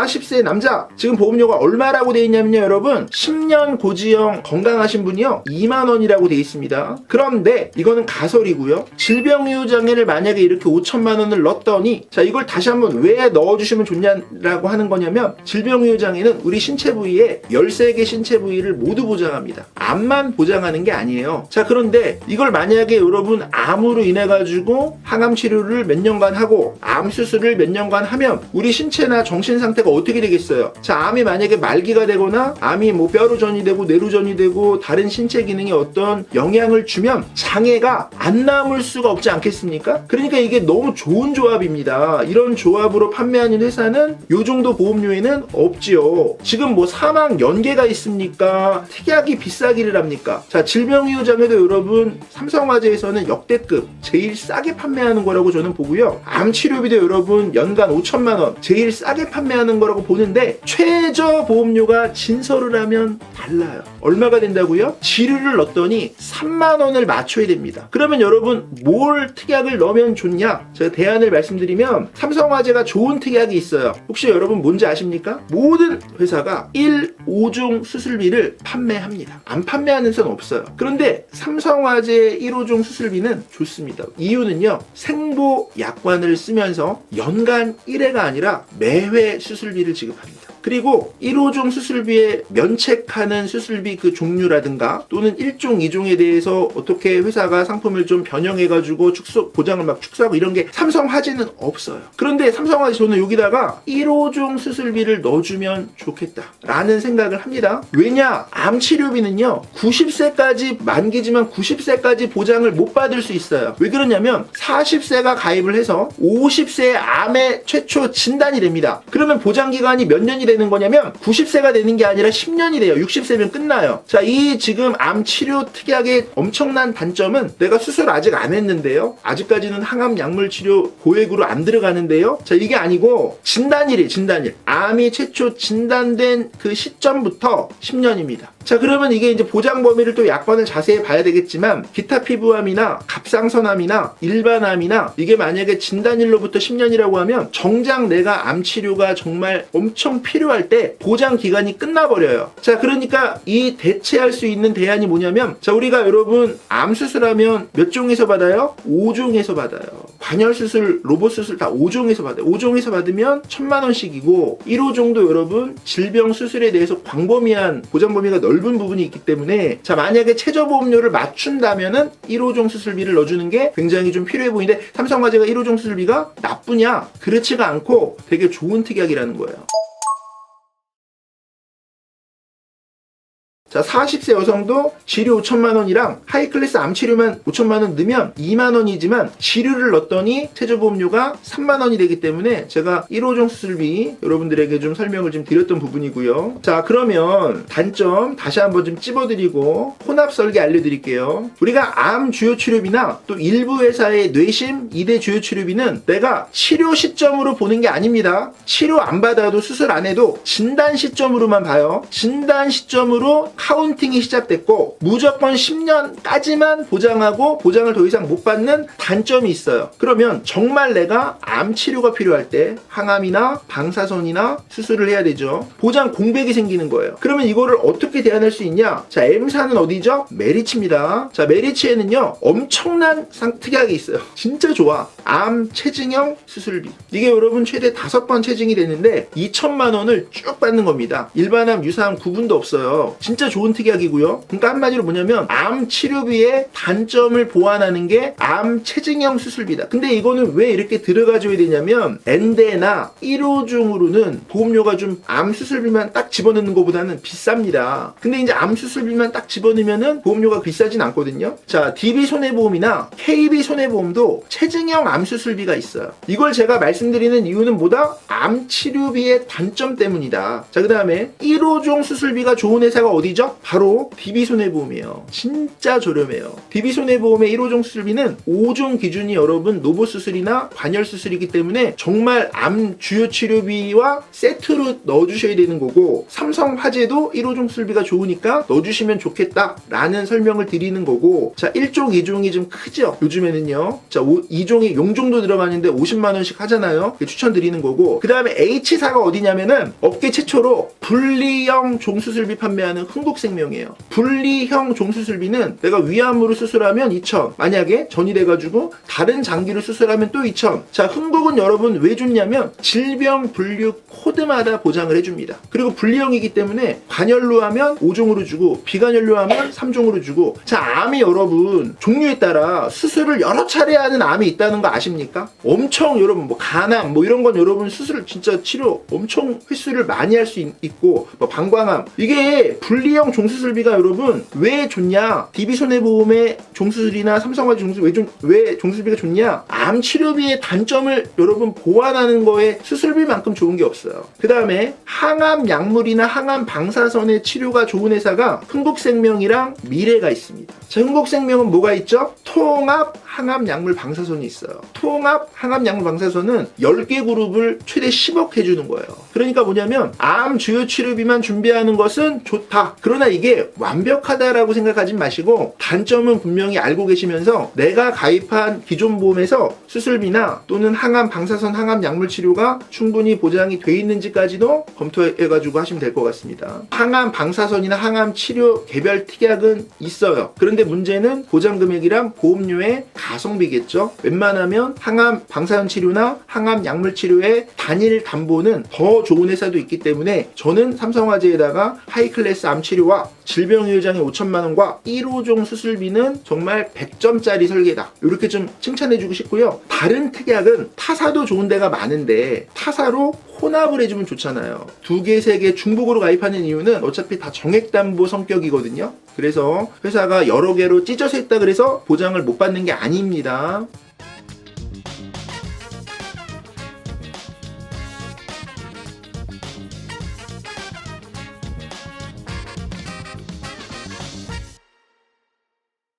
40세 남자 지금 보험료가 얼마라고 되어 있냐면요 여러분, 10년 고지형 건강하신 분이요 2만원이라고 되어 있습니다. 그런데 이거는 가설이고요. 질병이유장애를 만약에 이렇게 5천만원을 넣었더니, 자 이걸 다시 한번 왜 넣어주시면 좋냐라고 하는 거냐면, 질병이유장애는 우리 신체 부위에 13개 신체 부위를 모두 보장합니다. 암만 보장하는 게 아니에요. 자 그런데 이걸 만약에 여러분 암으로 인해 가지고 항암 치료를 몇 년간 하고 암 수술을 몇 년간 하면 우리 신체나 정신 상태가 어떻게 되겠어요? 자 암이 만약에 말기가 되거나 암이 뭐 뼈로 전이되고 뇌로 전이되고 다른 신체 기능에 어떤 영향을 주면 장애가 안 남을 수가 없지 않겠습니까? 그러니까 이게 너무 좋은 조합입니다. 이런 조합으로 판매하는 회사는 요 정도 보험료에는 없지요. 지금 뭐 사망 연계가 있습니까? 특약이 비싸기를 합니까? 자 질병이유장애도 여러분 삼성화재에서는 역대급 제일 싸게 판매하는 거라고 저는 보고요. 암 치료비도 여러분 연간 5천만원 제일 싸게 판매하는 거라고 보는데, 최저 보험료가 진설을 하면 달라요. 얼마가 된다고요? 지류를 넣었더니 3만원을 맞춰야 됩니다. 그러면 여러분 뭘 특약을 넣으면 좋냐? 제가 대안을 말씀드리면, 삼성화재가 좋은 특약이 있어요. 혹시 여러분 뭔지 아십니까? 모든 회사가 1, 5종 수술비를 판매합니다. 안 판매하는 데는 없어요. 그런데 삼성화재 1호종 수술비는 좋습니다. 이유는요, 생보 약관을 쓰면서 연간 1회가 아니라 매회 수술비를 지급합니다. 그리고 1호종 수술비에 면책하는 수술비 그 종류라든가 또는 1종, 2종에 대해서 어떻게 회사가 상품을 좀 변형해가지고 보장을 막 축소하고 이런 게 삼성화재는 없어요. 그런데 삼성화재 저는 여기다가 1호종 수술비를 넣어주면 좋겠다라는 생각을 합니다. 왜냐? 암 치료비는요 90세까지 만기지만 90세까지 보장을 못 받을 수 있어요. 왜 그러냐면 40세가 가입을 해서 50세에 암의 최초 진단이 됩니다. 그러면 보장기간이 몇 년이 되는 거냐면 90세가 되는 게 아니라 10년이 돼요. 60세면 끝나요. 자, 이 지금 암 치료 특약의 엄청난 단점은, 내가 수술 아직 안 했는데요, 아직까지는 항암 약물 치료 고액으로 안 들어가는데요, 자 이게 아니고 진단일이 암이 최초 진단된 그 시점부터 10년입니다. 자 그러면 이게 이제 보장 범위를 또 약관을 자세히 봐야 되겠지만, 기타 피부암이나 갑상선암이나 일반암이나 이게 만약에 진단일로부터 10년이라고 하면 정작 내가 암 치료가 정말 엄청 필요할 때 보장 기간이 끝나버려요. 자 그러니까 이 대체할 수 있는 대안이 뭐냐면, 자 우리가 여러분 암 수술하면 몇 종에서 받아요? 5종에서 받아요. 관열 수술, 로봇 수술 다 5종에서 받아요. 5종에서 받으면 1,000만원씩이고 1호종도 여러분 질병 수술에 대해서 광범위한 보장 범위가 넓은 부분이 있기 때문에, 자 만약에 최저보험료를 맞춘다면은 1호종 수술비를 넣어주는 게 굉장히 좀 필요해 보이는데, 삼성화재가 1호종 수술비가 나쁘냐? 그렇지가 않고 되게 좋은 특약이라는 거예요. 자 40세 여성도 치료 5천만원이랑 하이클래스 암치료만 5천만원 넣으면 2만원이지만 지류를 넣었더니 최저보험료가 3만원이 되기 때문에 제가 1호종 수술비 여러분들에게 좀 설명을 좀 드렸던 부분이고요. 자 그러면 단점 다시 한번 좀 찝어드리고 혼합 설계 알려드릴게요. 우리가 암 주요 치료비나 또 일부 회사의 뇌심 2대 주요 치료비는 내가 치료 시점으로 보는 게 아닙니다. 치료 안 받아도 수술 안 해도 진단 시점으로만 봐요. 진단 시점으로 카운팅이 시작됐고 무조건 10년까지만 보장하고 보장을 더 이상 못 받는 단점이 있어요. 그러면 정말 내가 암 치료가 필요할 때 항암이나 방사선이나 수술을 해야 되죠. 보장 공백이 생기는 거예요. 그러면 이거를 어떻게 대안할 수 있냐? 자 M사는 어디죠? 메리츠입니다. 자 메리츠에는요 엄청난 특약이 있어요. 진짜 좋아. 암 체증형 수술비. 이게 여러분 최대 5번 체증이 되는데 2천만원을 쭉 받는 겁니다. 일반암 유사암 구분도 없어요. 진짜 좋은 특약이고요. 그러니까 한마디로 뭐냐면 암 치료비의 단점을 보완하는 게 암 체증형 수술비다. 근데 이거는 왜 이렇게 들어가줘야 되냐면, 엔데나 1호종으로는 보험료가 좀 암 수술비만 딱 집어넣는 것보다는 비쌉니다. 근데 이제 암 수술비만 딱 집어넣으면은 보험료가 비싸진 않거든요. 자 DB 손해보험이나 KB 손해보험도 체증형 암 수술비가 있어요. 이걸 제가 말씀드리는 이유는 뭐다? 암 치료비의 단점 때문이다. 자 그 다음에 1호종 수술비가 좋은 회사가 어디죠? 어디죠? 바로 DB손해보험이에요. 진짜 저렴해요. DB손해보험의 1호종 수술비는 5종 기준이 여러분 노보 수술이나 관열 수술이기 때문에 정말 암 주요 치료비와 세트로 넣어주셔야 되는 거고, 삼성화재도 1호종 수술비가 좋으니까 넣어주시면 좋겠다라는 설명을 드리는 거고, 자 1종 2종이 좀 크죠 요즘에는요. 자 2종이 용종도 들어가는데 50만원씩 하잖아요. 추천드리는 거고, 그 다음에 H사가 어디냐면은 업계 최초로 분리형 종수술비 판매하는 흥국생명이에요. 분리형 종수술비는 내가 위암으로 수술하면 2,000, 만약에 전이 돼가지고 다른 장기로 수술하면 또 2,000. 자 흥국은 여러분 왜 좋냐면 질병 분류 코드마다 보장을 해줍니다. 그리고 분리형이기 때문에 관열로 하면 5종으로 주고 비관열로 하면 3종으로 주고. 자 암이 여러분 종류에 따라 수술을 여러 차례 하는 암이 있다는 거 아십니까? 엄청 여러분 뭐 간암 뭐 이런 건 여러분 수술 진짜 치료 엄청 횟수를 많이 할 수 있고, 뭐 방광암, 이게 분리형 종수술비가 여러분 왜 좋냐? DB손해보험의 종수술이나 삼성화재 종수술 왜 종수술비가 좋냐? 암 치료비의 단점을 여러분 보완하는 거에 수술비만큼 좋은 게 없어요. 그 다음에 항암 약물이나 항암 방사선의 치료가 좋은 회사가 흥국생명이랑 미래가 있습니다. 자, 흥국생명은 뭐가 있죠? 통합 항암 약물 방사선이 있어요. 통합 항암 약물 방사선은 10개 그룹을 최대 10억 해주는 거예요. 그러니까 뭐냐면 암 주요 치료비만 준비하는 것은 좋다. 그러나 이게 완벽하다라고 생각하지 마시고 단점은 분명히 알고 계시면서 내가 가입한 기존 보험에서 수술비나 또는 항암 방사선 항암 약물 치료가 충분히 보장이 돼 있는지까지도 검토해가지고 하시면 될 것 같습니다. 항암 방사선이나 항암 치료 개별 특약은 있어요. 그런데 문제는 보장 금액이랑 보험료의 가성비겠죠. 웬만하면 항암 방사선 치료나 항암 약물 치료의 단일 담보는 더 좋은 회사도 있기 때문에 저는 삼성화재에다가 하이클래스 암 치료와 질병의료장애 5천만원과 1호종 수술비는 정말 100점짜리 설계다, 이렇게 좀 칭찬해주고 싶고요. 다른 특약은 타사도 좋은 데가 많은데 타사로 혼합을 해주면 좋잖아요. 2개, 3개 중복으로 가입하는 이유는 어차피 다 정액담보 성격이거든요. 그래서 회사가 여러 개로 찢어서 했다 그래서 보장을 못 받는 게 아닙니다.